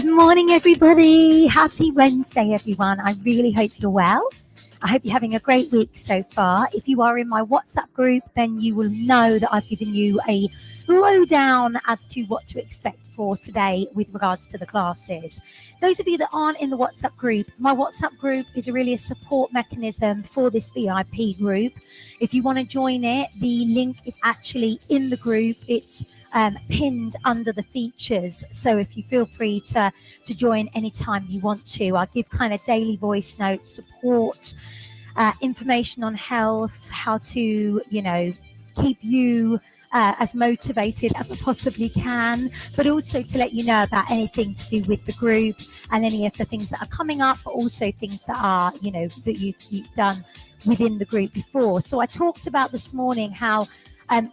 Good morning, everybody. Happy Wednesday, everyone. I really hope you're well. I hope you're having a great week so far. If you are in my WhatsApp group, then you will know that I've given you a lowdown as to what to expect for today with regards to the classes. Those of you that aren't in the WhatsApp group, my WhatsApp group is really a support mechanism for this VIP group. If you want to join it, the link is actually in the group. It's pinned under the features, so if you feel free to join anytime you want to. I give kind of daily voice notes, support, information on health, how to keep you as motivated as I possibly can, but also to let you know about anything to do with the group and any of the things that are coming up, but also things that are that you've done within the group before. So I talked about this morning how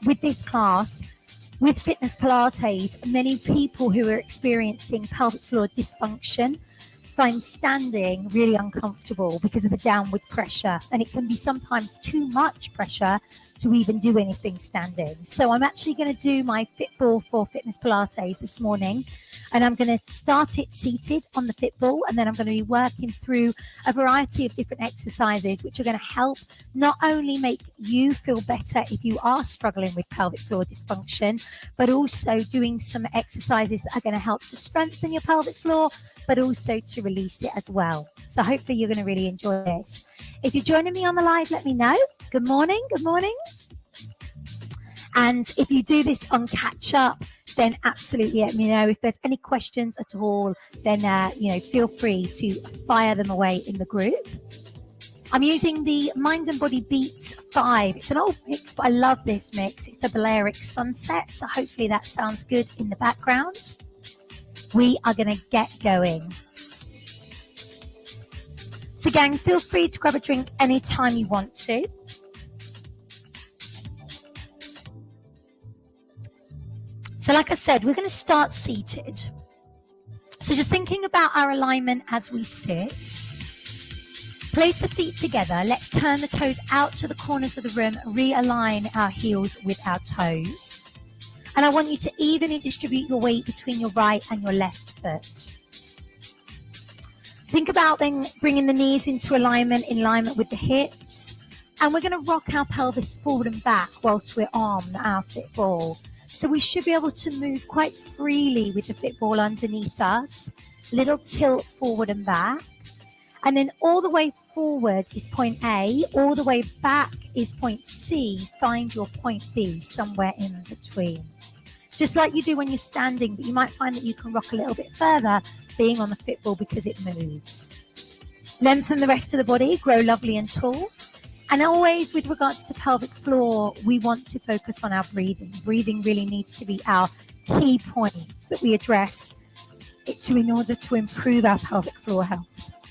with this class, with Fitness Pilates, many people who are experiencing pelvic floor dysfunction find standing really uncomfortable because of the downward pressure, and it can be sometimes too much pressure to even do anything standing. So I'm actually going to do my Fitball for Fitness Pilates this morning, and I'm going to start it seated on the Fitball, and then I'm going to be working through a variety of different exercises which are going to help not only make you feel better if you are struggling with pelvic floor dysfunction, but also doing some exercises that are going to help to strengthen your pelvic floor, but also to release it as well. So hopefully you're going to really enjoy this. If you're joining me on the live, let me know. Good morning. Good morning. And if you do this on catch up, then absolutely let me know. If there's any questions at all, then feel free to fire them away in the group. I'm using the Mind and Body Beats 5. It's an old mix, but I love this mix. It's the Balearic Sunset, so hopefully that sounds good in the background. We are going to get going. So gang, feel free to grab a drink anytime you want to. So like I said, we're going to start seated. So just thinking about our alignment as we sit. Place the feet together. Let's turn the toes out to the corners of the room. Realign our heels with our toes. And I want you to evenly distribute your weight between your right and your left foot. Think about then bringing the knees into alignment with the hips. And we're going to rock our pelvis forward and back whilst we're on our Fitball. So we should be able to move quite freely with the Fitball underneath us. Little tilt forward and back. And then all the way forward is point A. All the way back is point C. Find your point B somewhere in between. Just like you do when you're standing, but you might find that you can rock a little bit further being on the Fitball because it moves. Lengthen the rest of the body, grow lovely and tall. And always with regards to pelvic floor, we want to focus on our breathing. Breathing really needs to be our key points that we address in order to improve our pelvic floor health.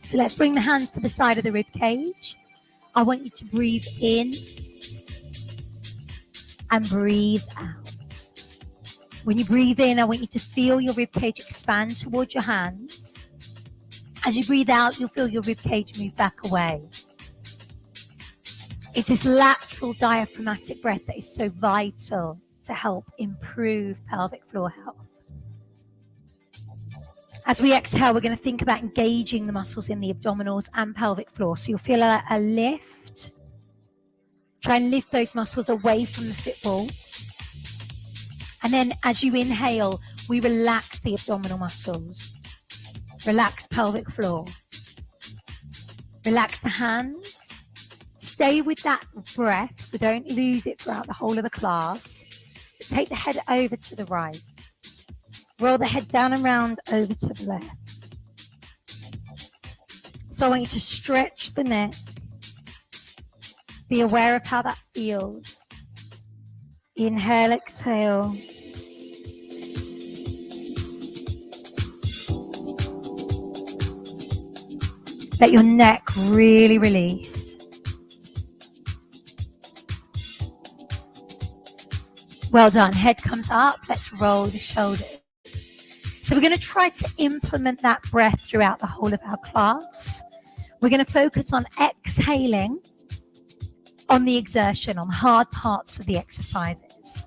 So let's bring the hands to the side of the rib cage. I want you to breathe in and breathe out. When you breathe in, I want you to feel your rib cage expand towards your hands. As you breathe out, you'll feel your rib cage move back away. It's this lateral diaphragmatic breath that is so vital to help improve pelvic floor health. As we exhale, we're going to think about engaging the muscles in the abdominals and pelvic floor. So you'll feel a lift. Try and lift those muscles away from the Fitball. And then as you inhale, we relax the abdominal muscles. Relax pelvic floor. Relax the hands. Stay with that breath, so don't lose it throughout the whole of the class. But take the head over to the right. Roll the head down and round over to the left. So I want you to stretch the neck. Be aware of how that feels. Inhale, exhale. Let your neck really release. Well done. Head comes up. Let's roll the shoulders. So we're going to try to implement that breath throughout the whole of our class. We're going to focus on exhaling on the exertion, on hard parts of the exercises.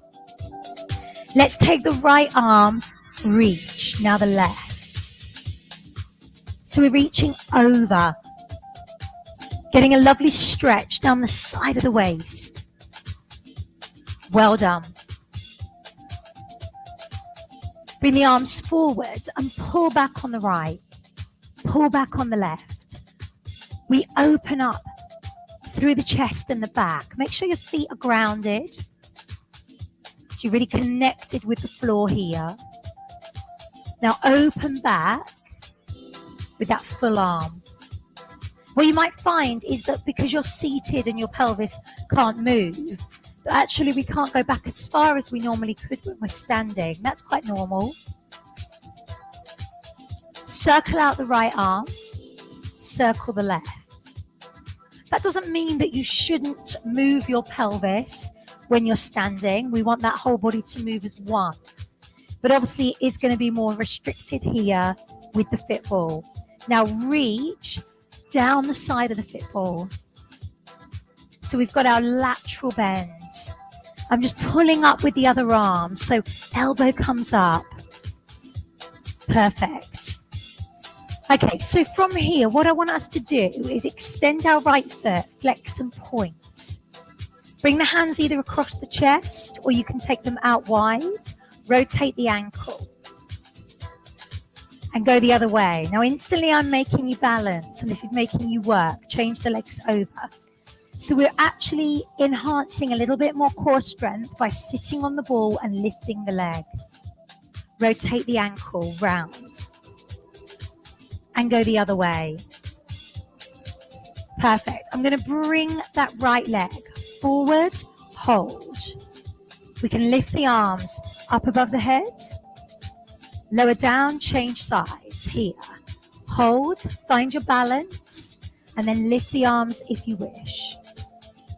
Let's take the right arm reach. Now the left. So we're reaching over, getting a lovely stretch down the side of the waist. Well done. Bring the arms forward and pull back on the right. Pull back on the left. We open up through the chest and the back. Make sure your feet are grounded. So you're really connected with the floor here. Now open back with that full arm. What you might find is that because you're seated and your pelvis can't move, actually we can't go back as far as we normally could when we're standing. That's quite normal. Circle out the right arm, circle the left. That doesn't mean that you shouldn't move your pelvis when you're standing. We want that whole body to move as one. But obviously it is going to be more restricted here with the fit ball. Now reach down the side of the fit ball. So we've got our lateral bend. I'm just pulling up with the other arm. So elbow comes up. Perfect. Okay, so from here, what I want us to do is extend our right foot, flex and point. Bring the hands either across the chest or you can take them out wide. Rotate the ankle. And go the other way. Now instantly I'm making you balance and this is making you work. Change the legs over. So we're actually enhancing a little bit more core strength by sitting on the ball and lifting the leg. Rotate the ankle round. And go the other way. Perfect. I'm going to bring that right leg forward, hold. We can lift the arms up above the head. Lower down, change sides here. Hold, find your balance, and then lift the arms if you wish.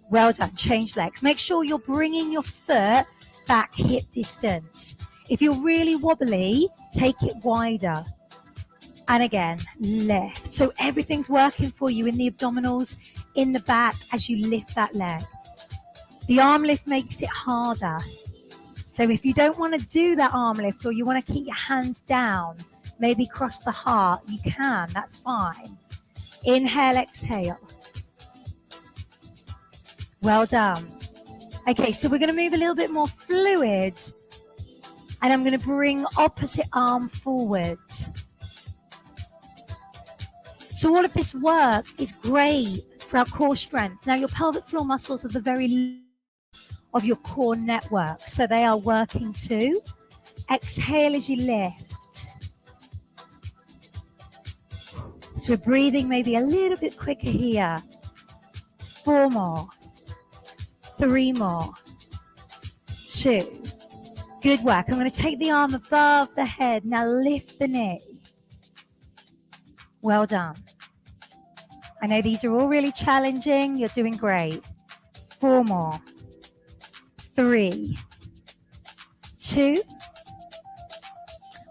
Well done, change legs. Make sure you're bringing your foot back hip distance. If you're really wobbly, take it wider. And again, lift. So everything's working for you in the abdominals, in the back as you lift that leg. The arm lift makes it harder. So if you don't want to do that arm lift or you want to keep your hands down, maybe cross the heart, you can, that's fine. Inhale, exhale. Well done. Okay, so we're going to move a little bit more fluid and I'm going to bring opposite arm forward. So all of this work is great for our core strength. Now your pelvic floor muscles are the very of your core network, so they are working too. Exhale as you lift. So we're breathing maybe a little bit quicker here. 4 more. 3 more. 2. Good work. I'm going to take the arm above the head. Now lift the knee. Well done. I know these are all really challenging. You're doing great. 4 more. 3, 2.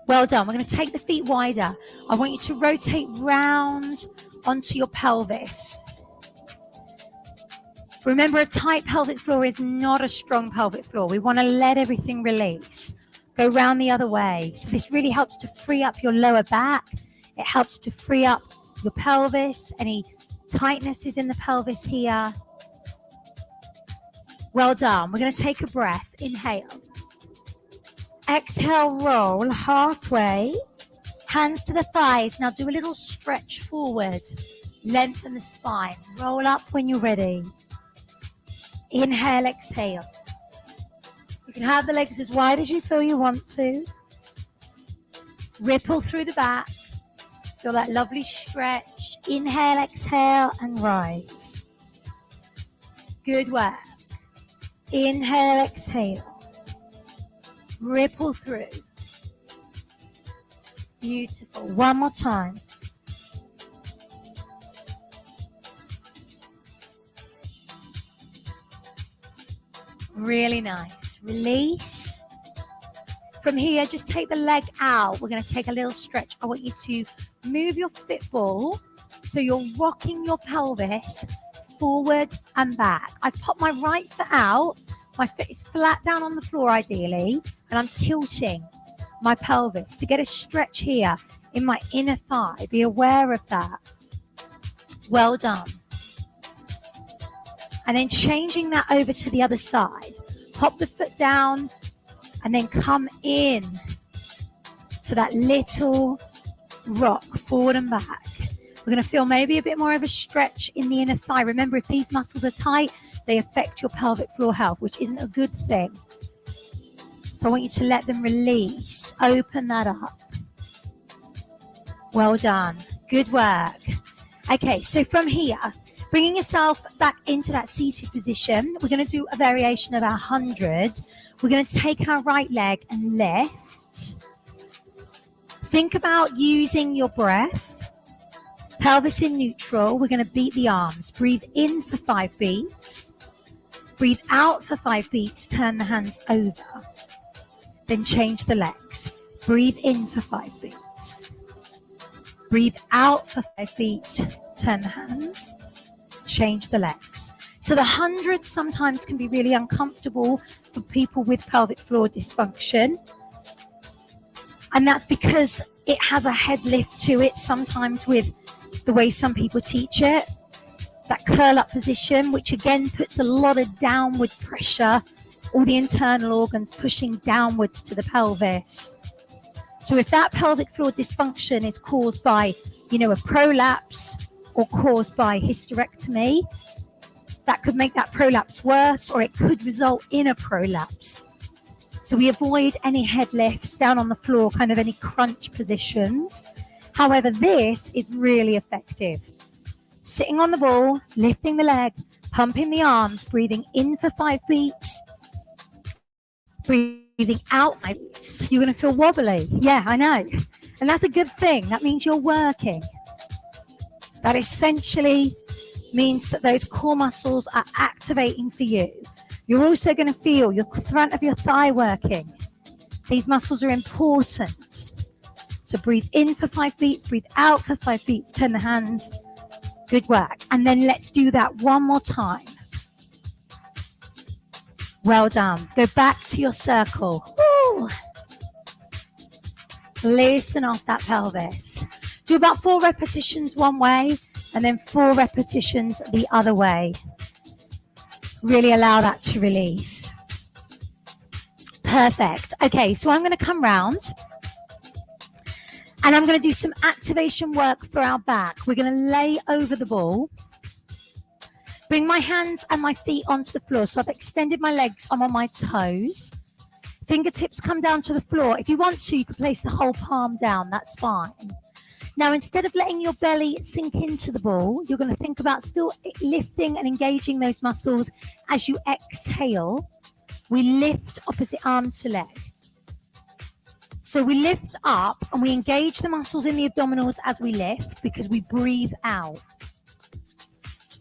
Well done. We're going to take the feet wider. I want you to rotate round onto your pelvis. Remember, a tight pelvic floor is not a strong pelvic floor. We want to let everything release. Go round the other way. So this really helps to free up your lower back. It helps to free up your pelvis, any tightness is in the pelvis here. Well done. We're going to take a breath. Inhale. Exhale, roll halfway. Hands to the thighs. Now do a little stretch forward. Lengthen the spine. Roll up when you're ready. Inhale, exhale. You can have the legs as wide as you feel you want to. Ripple through the back. Feel that lovely stretch. Inhale, exhale, and rise. Good work. Inhale, exhale. Ripple through. Beautiful. One more time. Really nice. Release. From here, just take the leg out. We're going to take a little stretch. I want you to move your fit ball so you're rocking your pelvis forward and back. I pop my right foot out. My foot is flat down on the floor ideally, and I'm tilting. my pelvis, to get a stretch here in my inner thigh. Be aware of that. Well done. And then changing that over to the other side. Pop the foot down and then come in to that little rock forward and back. We're going to feel maybe a bit more of a stretch in the inner thigh. Remember, if these muscles are tight, they affect your pelvic floor health, which isn't a good thing. So I want you to let them release. Open that up. Well done. Good work. Okay, so from here, bringing yourself back into that seated position, we're going to do a variation of our 100. We're going to take our right leg and lift. Think about using your breath. Pelvis in neutral. We're going to beat the arms. Breathe in for 5 beats. Breathe out for 5 beats. Turn the hands over. Then change the legs. Breathe in for 5 beats. Breathe out for 5 beats. Turn the hands. Change the legs. So the 100 sometimes can be really uncomfortable for people with pelvic floor dysfunction. And that's because it has a head lift to it, sometimes with the way some people teach it. That curl up position, which again puts a lot of downward pressure, all the internal organs pushing downwards to the pelvis. So if that pelvic floor dysfunction is caused by, a prolapse or caused by hysterectomy, that could make that prolapse worse, or it could result in a prolapse. So we avoid any head lifts down on the floor, kind of any crunch positions. However, this is really effective. Sitting on the ball, lifting the leg, pumping the arms, breathing in for 5 beats, breathing out 5 beats. You're going to feel wobbly. Yeah, I know. And that's a good thing. That means you're working. That essentially means that those core muscles are activating for you. You're also going to feel your front of your thigh working. These muscles are important. So breathe in for 5 beats, breathe out for 5 beats, turn the hands. Good work. And then let's do that one more time. Well done. Go back to your circle. Woo. Loosen off that pelvis. Do about 4 repetitions one way and then 4 repetitions the other way. Really allow that to release. Perfect. Okay, so I'm going to come round and I'm going to do some activation work for our back. We're going to lay over the ball. Bring my hands and my feet onto the floor. So I've extended my legs. I'm on my toes. Fingertips come down to the floor. If you want to, you can place the whole palm down. That's fine. Now, instead of letting your belly sink into the ball, you're going to think about still lifting and engaging those muscles as you exhale. We lift opposite arm to leg. So we lift up and we engage the muscles in the abdominals as we lift because we breathe out.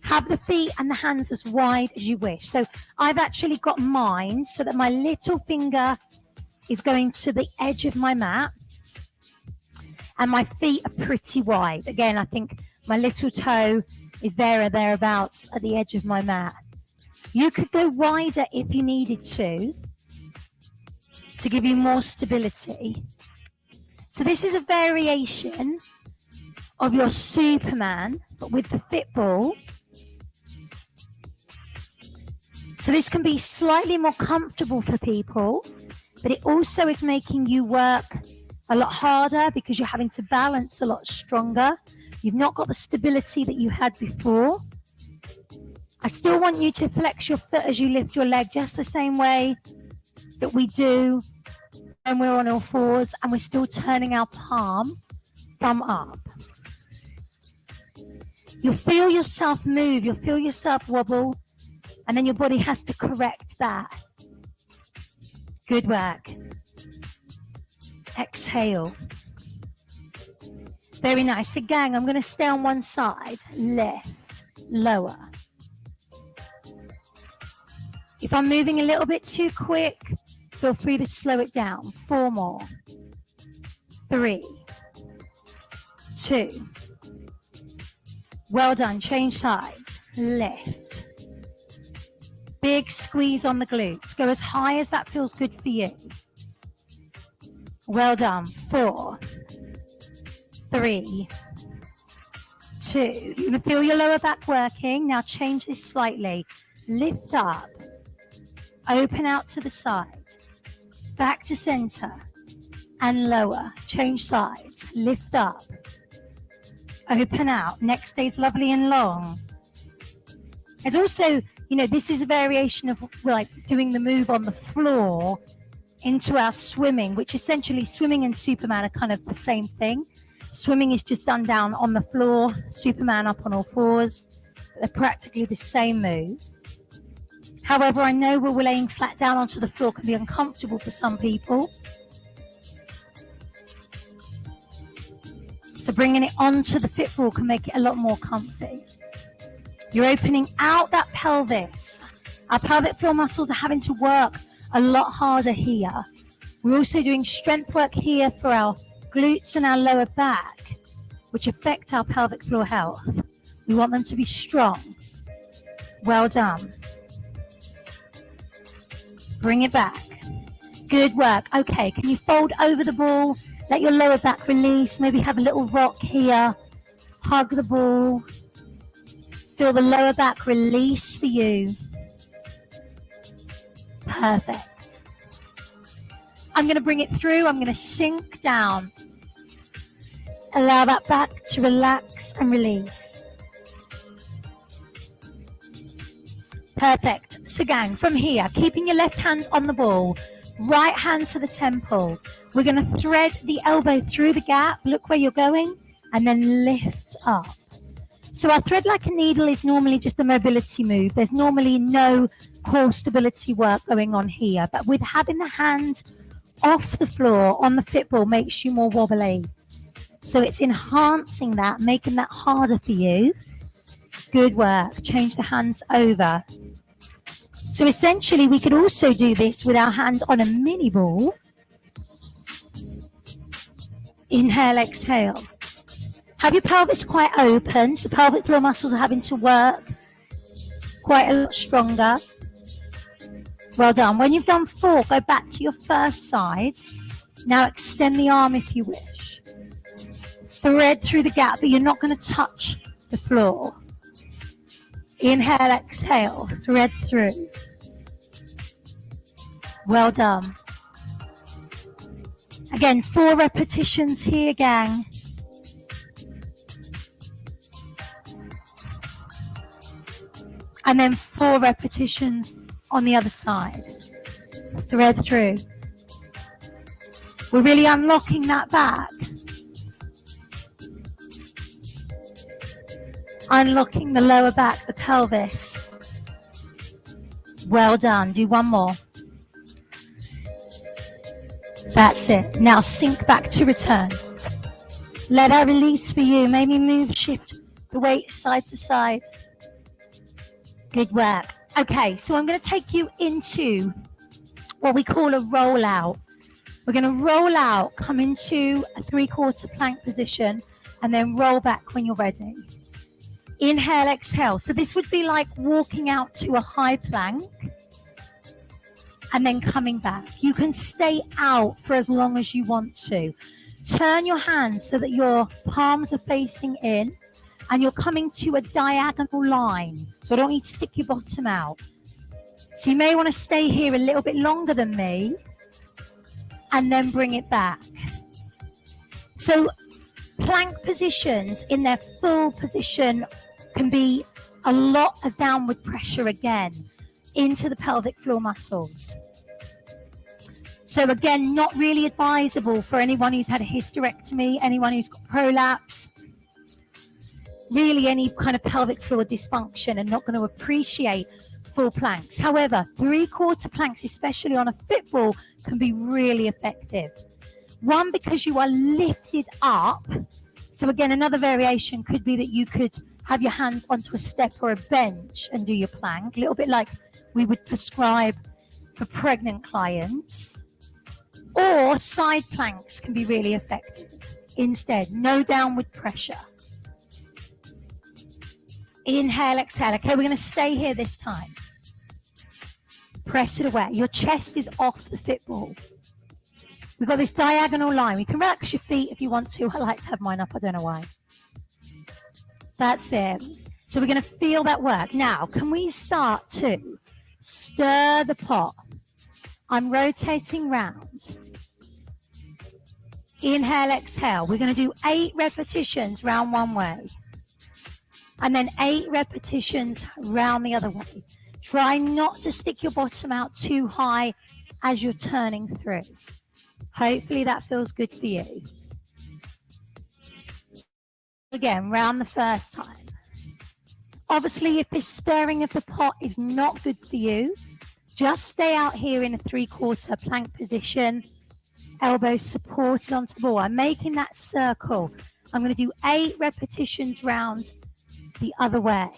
Have the feet and the hands as wide as you wish. So I've actually got mine so that my little finger is going to the edge of my mat and my feet are pretty wide. Again, I think my little toe is there or thereabouts at the edge of my mat. You could go wider if you needed to give you more stability. So this is a variation of your Superman, but with the fit ball. So this can be slightly more comfortable for people, but it also is making you work a lot harder because you're having to balance a lot stronger. You've not got the stability that you had before. I still want you to flex your foot as you lift your leg just the same way that we do when we're on all fours and we're still turning our palm thumb up. You'll feel yourself move, you'll feel yourself wobble, and then your body has to correct that. Good work. Exhale. Very nice. So gang, I'm going to stay on one side. Lift, lower. If I'm moving a little bit too quick, feel free to slow it down. 4 more. 3, 2. Well done. Change sides. Lift. Big squeeze on the glutes. Go as high as that feels good for you. Well done. 4, 3, 2. You're going to feel your lower back working. Now change this slightly. Lift up. Open out to the side. Back to center. And lower. Change sides. Lift up. Open out. Neck stays lovely and long. It's also, this is a variation of like doing the move on the floor into our swimming, which essentially swimming and Superman are kind of the same thing. Swimming is just done down on the floor, Superman up on all fours. They're practically the same move. However, I know we're laying flat down onto the floor can be uncomfortable for some people. So bringing it onto the fit ball can make it a lot more comfy. You're opening out that pelvis. Our pelvic floor muscles are having to work a lot harder here. We're also doing strength work here for our glutes and our lower back, which affect our pelvic floor health. We want them to be strong. Well done. Bring it back. Good work. Okay, can you fold over the ball? Let your lower back release. Maybe have a little rock here. Hug the ball. Feel the lower back release for you. Perfect. I'm going to bring it through. I'm going to sink down. Allow that back to relax and release. Perfect. So gang, from here, keeping your left hand on the ball, right hand to the temple. We're going to thread the elbow through the gap. Look where you're going and then lift up. So our thread like a needle is normally just a mobility move. There's normally no core stability work going on here. But with having the hand off the floor on the fit ball makes you more wobbly. So it's enhancing that, making that harder for you. Good work. Change the hands over. So essentially we could also do this with our hand on a mini ball. Inhale, exhale. Have your pelvis quite open, so pelvic floor muscles are having to work quite a lot stronger. Well done. When you've done 4, go back to your first side. Now extend the arm if you wish. Thread through the gap, but you're not going to touch the floor. Inhale, exhale, thread through. Well done. Again, 4 repetitions here, gang. And then 4 repetitions on the other side. Thread through. We're really unlocking that back. Unlocking the lower back, the pelvis. Well done. Do one more. That's it. Now sink back to return. Let our release for you. Maybe move, shift the weight side to side. Good work. Okay, so I'm going to take you into what we call a rollout. We're going to roll out, come into a 3/4 plank position, and then roll back when you're ready. Inhale, exhale. So this would be like walking out to a high plank and then coming back. You can stay out for as long as you want to. Turn your hands so that your palms are facing in and you're coming to a diagonal line. So I don't need to stick your bottom out. So you may want to stay here a little bit longer than me and then bring it back. So plank positions in their full position can be a lot of downward pressure again into the pelvic floor muscles. So again, not really advisable for anyone who's had a hysterectomy, anyone who's got prolapse, really any kind of pelvic floor dysfunction and not going to appreciate full planks. However, 3/4 planks, especially on a fit ball, can be really effective. One, because you are lifted up. So again, another variation could be that you could have your hands onto a step or a bench and do your plank, a little bit like we would prescribe for pregnant clients. Or side planks can be really effective. Instead, no downward pressure. Inhale, exhale. Okay, we're going to stay here this time. Press it away. Your chest is off the fit ball. We've got this diagonal line. You can relax your feet if you want to. I like to have mine up. I don't know why. That's it. So we're going to feel that work. Now, can we start to stir the pot? I'm rotating round. Inhale, exhale. We're going to do 8 repetitions round one way. And then 8 repetitions round the other way. Try not to stick your bottom out too high as you're turning through. Hopefully that feels good for you. Again, round the first time. Obviously, if this stirring of the pot is not good for you, just stay out here in a 3/4 plank position, elbows supported onto the ball. I'm making that circle. I'm going to do 8 repetitions round the other way.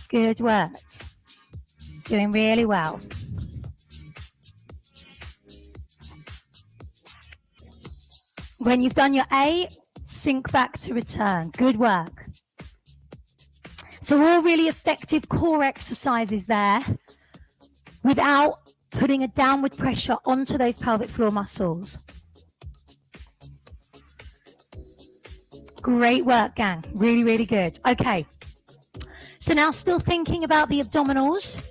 Good work. Doing really well. When you've done your 8, sink back to return. Good work. So all really effective core exercises there without putting a downward pressure onto those pelvic floor muscles. Great work, gang. Really, really good. Okay. So now still thinking about the abdominals.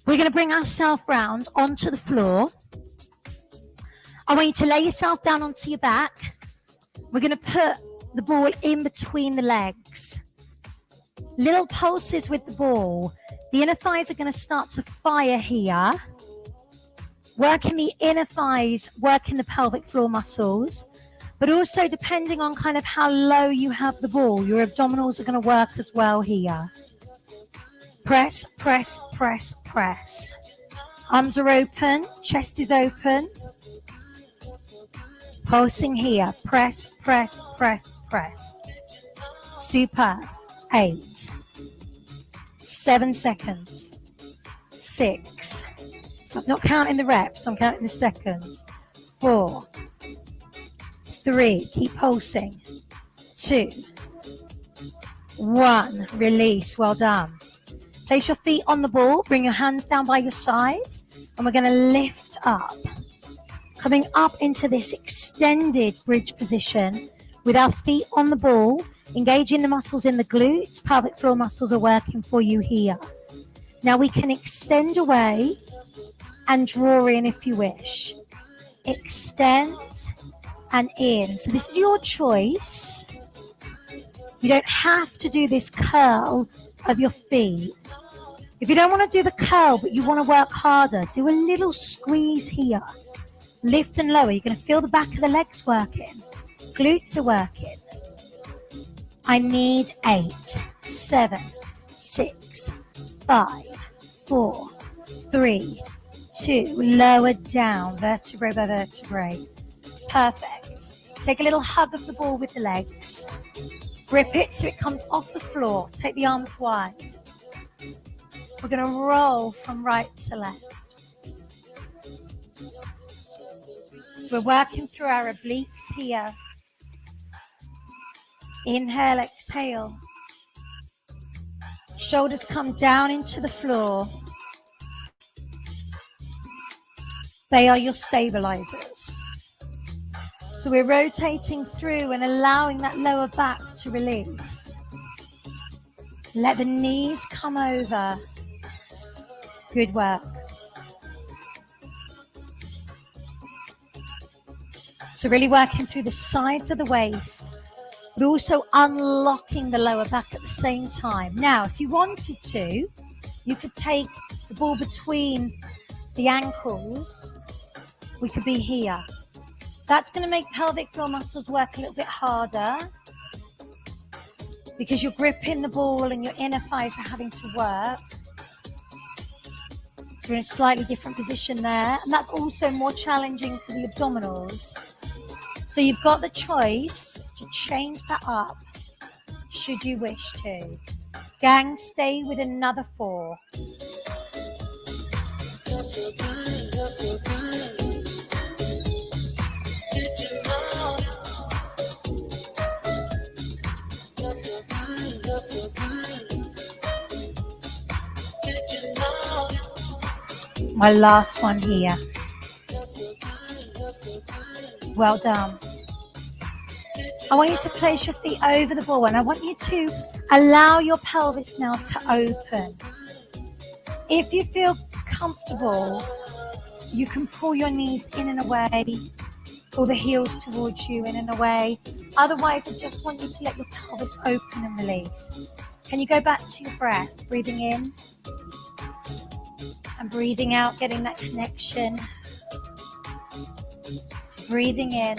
We're going to bring ourselves round onto the floor. I want you to lay yourself down onto your back. We're going to put the ball in between the legs. Little pulses with the ball. The inner thighs are going to start to fire here. Working the inner thighs, working the pelvic floor muscles. But also depending on kind of how low you have the ball, your abdominals are going to work as well here. Press, press, press, press. Arms are open, chest is open. Pulsing here. Press, press, press, press. Super. 8. 7 seconds. 6. So I'm not counting the reps, I'm counting the seconds. 4. 3. Keep pulsing. 2. 1. Release. Well done. Place your feet on the ball. Bring your hands down by your side. And we're going to lift up. Coming up into this extended bridge position with our feet on the ball, engaging the muscles in the glutes. Pelvic floor muscles are working for you here. Now we can extend away and draw in if you wish. Extend and in. So this is your choice. You don't have to do this curl of your feet. If you don't want to do the curl but you want to work harder, do a little squeeze here. Lift and lower. You're going to feel the back of the legs working. Glutes are working. I need 8, 7, 6, 5, 4, 3, 2. Lower down, vertebrae by vertebrae. Perfect. Take a little hug of the ball with the legs. Grip it so it comes off the floor. Take the arms wide. We're going to roll from right to left. So we're working through our obliques here. Inhale, exhale. Shoulders come down into the floor. They are your stabilizers. So we're rotating through and allowing that lower back to release. Let the knees come over. Good work. So really working through the sides of the waist, but also unlocking the lower back at the same time. Now, if you wanted to, you could take the ball between the ankles. We could be here. That's going to make pelvic floor muscles work a little bit harder because you're gripping the ball and your inner thighs are having to work. So we're in a slightly different position there. And that's also more challenging for the abdominals. So you've got the choice to change that up should you wish to. Gang, stay with another 4. My last one here. Well done. I want you to place your feet over the ball and I want you to allow your pelvis now to open. If you feel comfortable, you can pull your knees in and away, pull the heels towards you in and away. Otherwise, I just want you to let your pelvis open and release. Can you go back to your breath, breathing in and breathing out, getting that connection. Breathing in,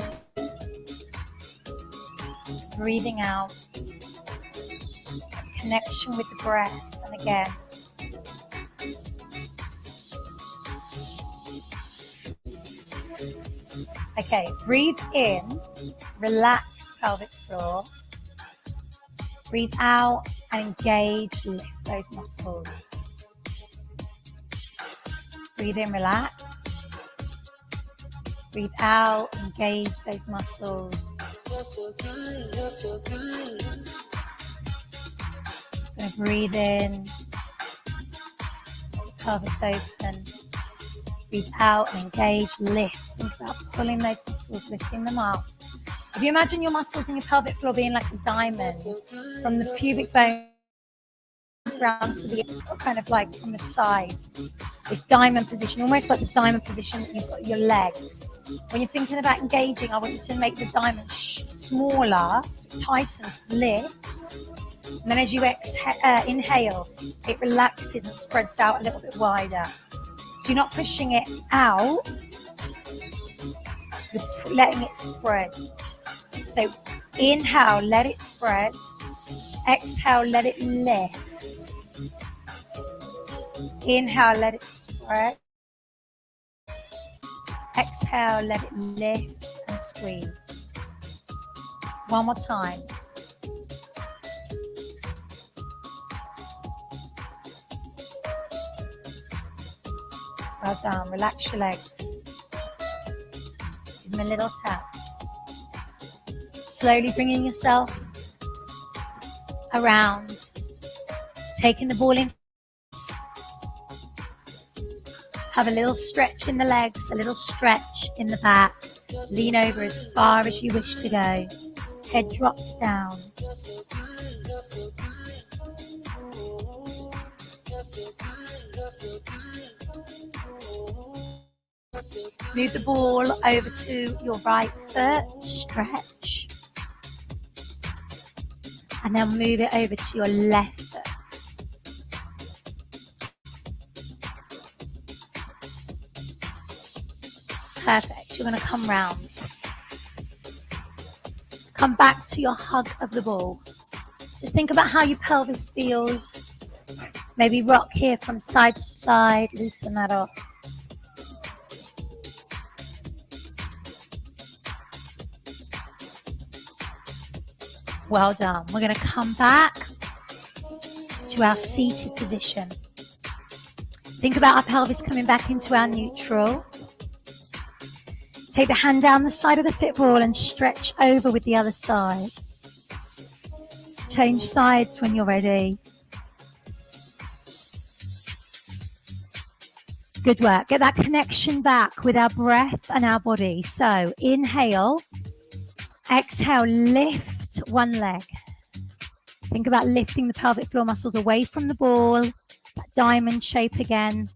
breathing out, connection with the breath, and again. Okay, breathe in, relax pelvic floor. Breathe out and engage, lift those muscles. Breathe in, relax. Breathe out, engage those muscles. Gonna breathe in, pelvis open. Breathe out and engage, lift. Think about pulling those muscles, lifting them up. If you imagine your muscles in your pelvic floor being like a diamond, from the pubic bone down to the kind of like from the side, this diamond position, almost like the diamond position that you've got your legs. When you're thinking about engaging, I want you to make the diamond smaller, tightens, lifts, and then as you inhale, it relaxes and spreads out a little bit wider. So you're not pushing it out, you're letting it spread. So inhale, let it spread. Exhale, let it lift. Inhale, let it spread. Exhale, let it lift and squeeze. One more time. Well done. Relax your legs. Give them a little tap. Slowly bringing yourself around. Taking the ball in. Have a little stretch in the legs, a little stretch in the back. Lean over as far as you wish to go. Head drops down. Move the ball over to your right foot, stretch. And then move it over to your left foot. Perfect. You're going to come round. Come back to your hug of the ball. Just think about how your pelvis feels. Maybe rock here from side to side. Loosen that up. Well done. We're going to come back to our seated position. Think about our pelvis coming back into our neutral. Take the hand down the side of the foot ball and stretch over with the other side. Change sides when you're ready. Good work. Get that connection back with our breath and our body. So inhale, exhale, lift one leg. Think about lifting the pelvic floor muscles away from the ball. That diamond shape again.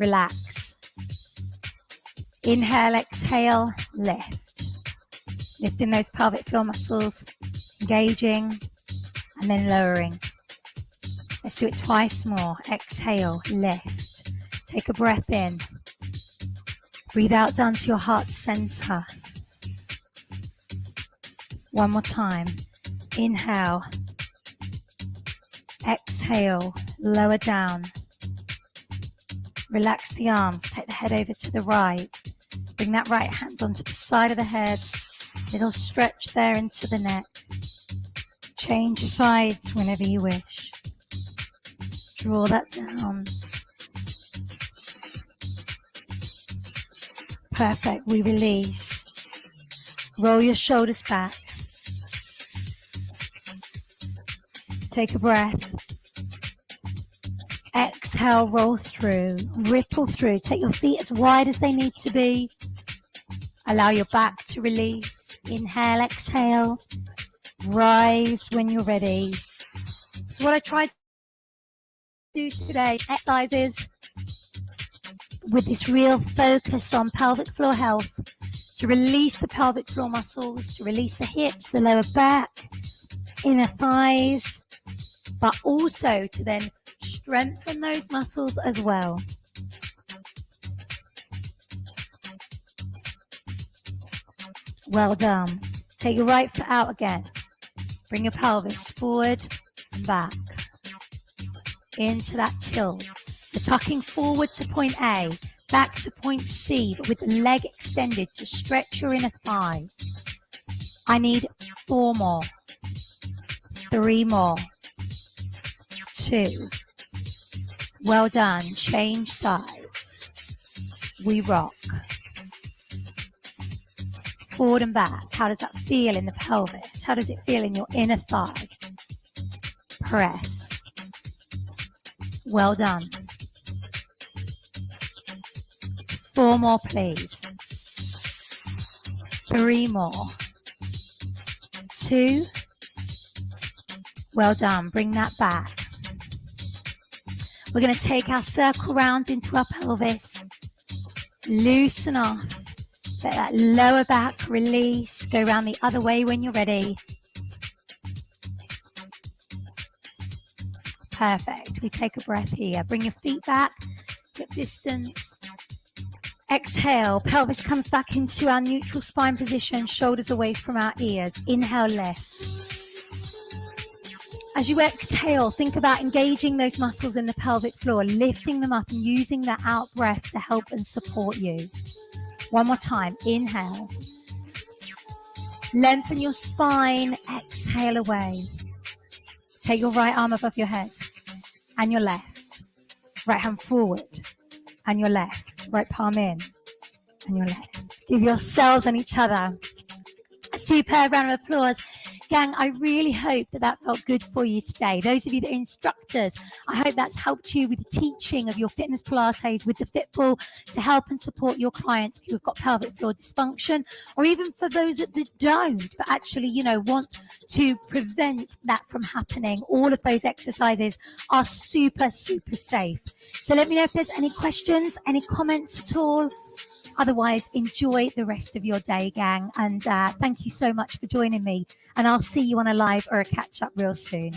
Relax. Inhale, exhale, lift. Lifting those pelvic floor muscles, engaging, and then lowering. Let's do it twice more. Exhale, lift. Take a breath in. Breathe out down to your heart center. One more time. Inhale. Exhale, lower down. Relax the arms. Take the head over to the right. Bring that right hand onto the side of the head. Little stretch there into the neck. Change sides whenever you wish. Draw that down. Perfect. We release. Roll your shoulders back. Take a breath. Exhale, roll through, ripple through. Take your feet as wide as they need to be. Allow your back to release. Inhale, exhale. Rise when you're ready. So what I tried to do today, exercises with this real focus on pelvic floor health, to release the pelvic floor muscles, to release the hips, the lower back, inner thighs, but also to then strengthen those muscles as well. Well done. Take your right foot out again. Bring your pelvis forward and back. Into that tilt. You're tucking forward to point A, back to point C, but with the leg extended to stretch your inner thigh. I need 4 more. 3 more. 2. Well done. Change sides. We rock. Forward and back. How does that feel in the pelvis? How does it feel in your inner thigh? Press. Well done. 4 more, please. 3 more. 2. Well done. Bring that back. We're going to take our circle rounds into our pelvis. Loosen off. Let that lower back release. Go around the other way when you're ready. Perfect. We take a breath here. Bring your feet back. Hip distance. Exhale. Pelvis comes back into our neutral spine position. Shoulders away from our ears. Inhale, lift. As you exhale, think about engaging those muscles in the pelvic floor, lifting them up and using that out breath to help and support you. One more time. Inhale. Lengthen your spine. Exhale away. Take your right arm above your head and your left. Right hand forward and your left. Right palm in and your left. Give yourselves and each other a superb round of applause. Gang, I really hope that felt good for you today. Those of you that are instructors, I hope that's helped you with the teaching of your fitness Pilates with the Fitball to help and support your clients who have got pelvic floor dysfunction, or even for those that don't, but actually, want to prevent that from happening. All of those exercises are super, super safe. So let me know if there's any questions, any comments at all. Otherwise, enjoy the rest of your day, gang. And thank you so much for joining me. And I'll see you on a live or a catch up real soon.